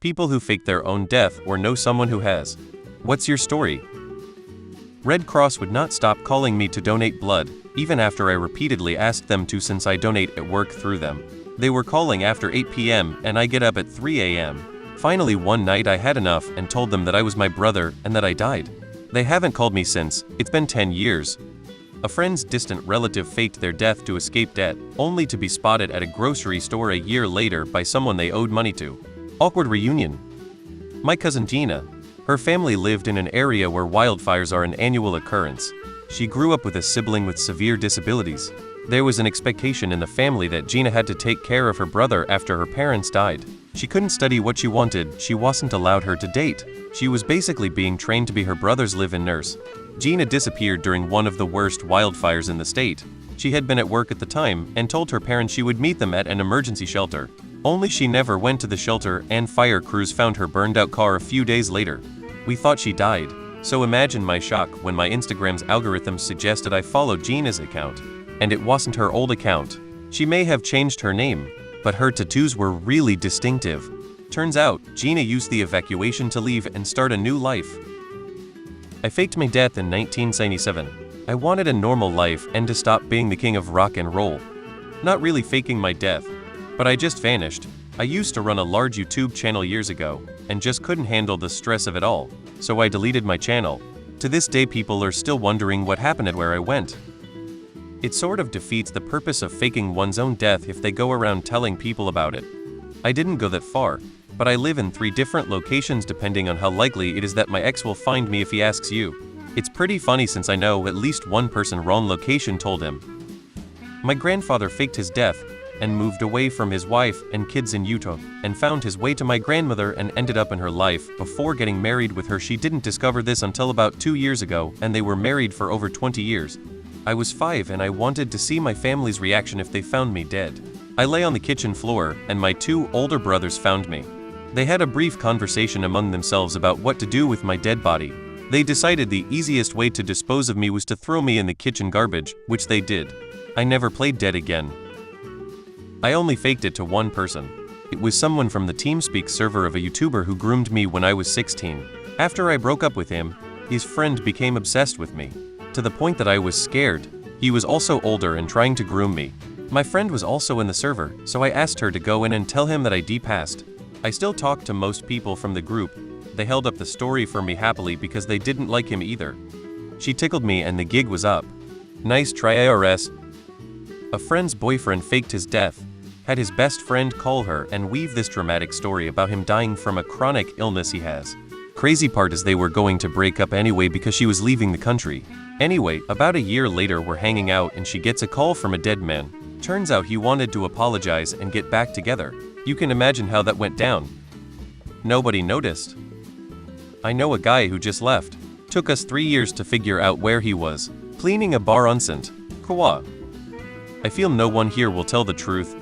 People who fake their own death or know someone who has. What's your story? Red Cross would not stop calling me to donate blood, even after I repeatedly asked them to since I donate at work through them. They were calling after 8 p.m. and I get up at 3 a.m. Finally one night I had enough and told them that I was my brother and that I died. They haven't called me since. It's been 10 years. A friend's distant relative faked their death to escape debt, only to be spotted at a grocery store a year later by someone they owed money to. Awkward reunion. My cousin Gina. Her family lived in an area where wildfires are an annual occurrence. She grew up with a sibling with severe disabilities. There was an expectation in the family that Gina had to take care of her brother after her parents died. She couldn't study what she wanted, she wasn't allowed her to date. She was basically being trained to be her brother's live-in nurse. Gina disappeared during one of the worst wildfires in the state. She had been at work at the time and told her parents she would meet them at an emergency shelter. Only she never went to the shelter and fire crews found her burned-out car a few days later. We thought she died. So imagine my shock when my Instagram's algorithms suggested I follow Gina's account. And it wasn't her old account. She may have changed her name, but her tattoos were really distinctive. Turns out, Gina used the evacuation to leave and start a new life. I faked my death in 1977. I wanted a normal life and to stop being the king of rock and roll. Not really faking my death, but I just vanished. I used to run a large YouTube channel years ago, and just couldn't handle the stress of it all, so I deleted my channel. To this day people are still wondering what happened and where I went. It sort of defeats the purpose of faking one's own death if they go around telling people about it. I didn't go that far, but I live in 3 different locations depending on how likely it is that my ex will find me if he asks you. It's pretty funny since I know at least one person wrong location told him. My grandfather faked his death and moved away from his wife and kids in Utah and found his way to my grandmother and ended up in her life before getting married with her. She didn't discover this until about 2 years ago, and they were married for over 20 years. I was 5 and I wanted to see my family's reaction if they found me dead. I lay on the kitchen floor and my 2 older brothers found me. They had a brief conversation among themselves about what to do with my dead body. They decided the easiest way to dispose of me was to throw me in the kitchen garbage, which they did. I never played dead again. I only faked it to one person. It was someone from the TeamSpeak server of a YouTuber who groomed me when I was 16. After I broke up with him, his friend became obsessed with me, to the point that I was scared. He was also older and trying to groom me. My friend was also in the server, so I asked her to go in and tell him that I passed. I still talk to most people from the group. They held up the story for me happily because they didn't like him either. She tickled me and the gig was up. Nice try, IRS. A friend's boyfriend faked his death, had his best friend call her and weave this dramatic story about him dying from a chronic illness he has. Crazy part is they were going to break up anyway because she was leaving the country. Anyway, about a year later we're hanging out and she gets a call from a dead man. Turns out he wanted to apologize and get back together. You can imagine how that went down. Nobody noticed. I know a guy who just left. Took us 3 years to figure out where he was. Cleaning a bar on St. Croix. I feel no one here will tell the truth.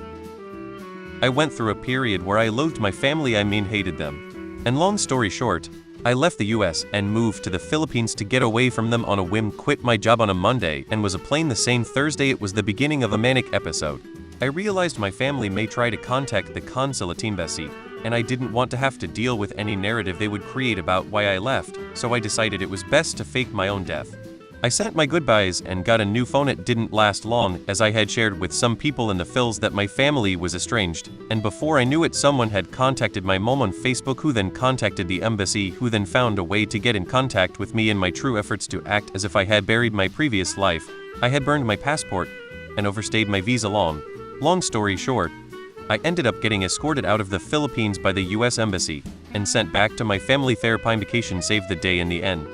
I went through a period where I loathed my family, hated them. And long story short, I left the US and moved to the Philippines to get away from them on a whim, quit my job on a Monday and was a plane the same Thursday. It was the beginning of a manic episode. I realized my family may try to contact the consulate embassy, and I didn't want to have to deal with any narrative they would create about why I left, so I decided it was best to fake my own death. I sent my goodbyes and got a new phone. It didn't last long, as I had shared with some people in the Phils that my family was estranged, and before I knew it someone had contacted my mom on Facebook, who then contacted the embassy, who then found a way to get in contact with me. In my true efforts to act as if I had buried my previous life, I had burned my passport and overstayed my visa. Long story short, I ended up getting escorted out of the Philippines by the US Embassy and sent back to my family. Therapy vacation saved the day in the end.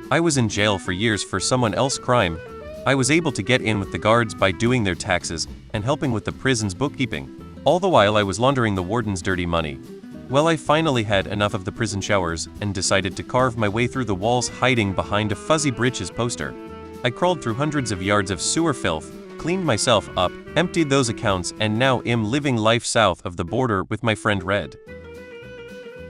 I was in jail for years for someone else's crime. I was able to get in with the guards by doing their taxes and helping with the prison's bookkeeping. All the while I was laundering the warden's dirty money. Well, I finally had enough of the prison showers and decided to carve my way through the walls, hiding behind a Fuzzy Britches poster. I crawled through hundreds of yards of sewer filth, cleaned myself up, emptied those accounts, and now am living life south of the border with my friend Red.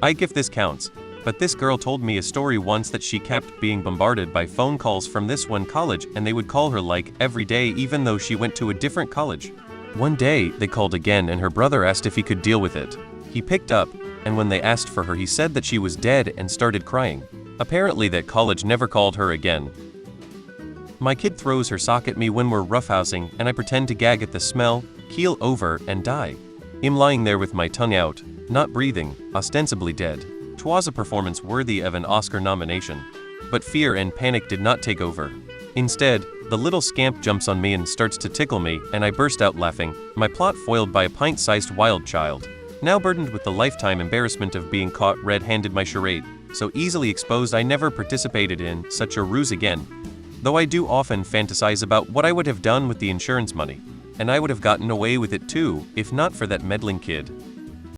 If this counts. But this girl told me a story once that she kept being bombarded by phone calls from this one college, and they would call her like every day even though she went to a different college. One day, they called again and her brother asked if he could deal with it. He picked up, and when they asked for her he said that she was dead and started crying. Apparently that college never called her again. My kid throws her sock at me when we're roughhousing, and I pretend to gag at the smell, keel over, and die. I'm lying there with my tongue out, not breathing, ostensibly dead. 'Twas a performance worthy of an Oscar nomination. But fear and panic did not take over. Instead, the little scamp jumps on me and starts to tickle me, and I burst out laughing, my plot foiled by a pint-sized wild child. Now burdened with the lifetime embarrassment of being caught red-handed my charade, so easily exposed I never participated in such a ruse again. Though I do often fantasize about what I would have done with the insurance money. And I would have gotten away with it too, if not for that meddling kid.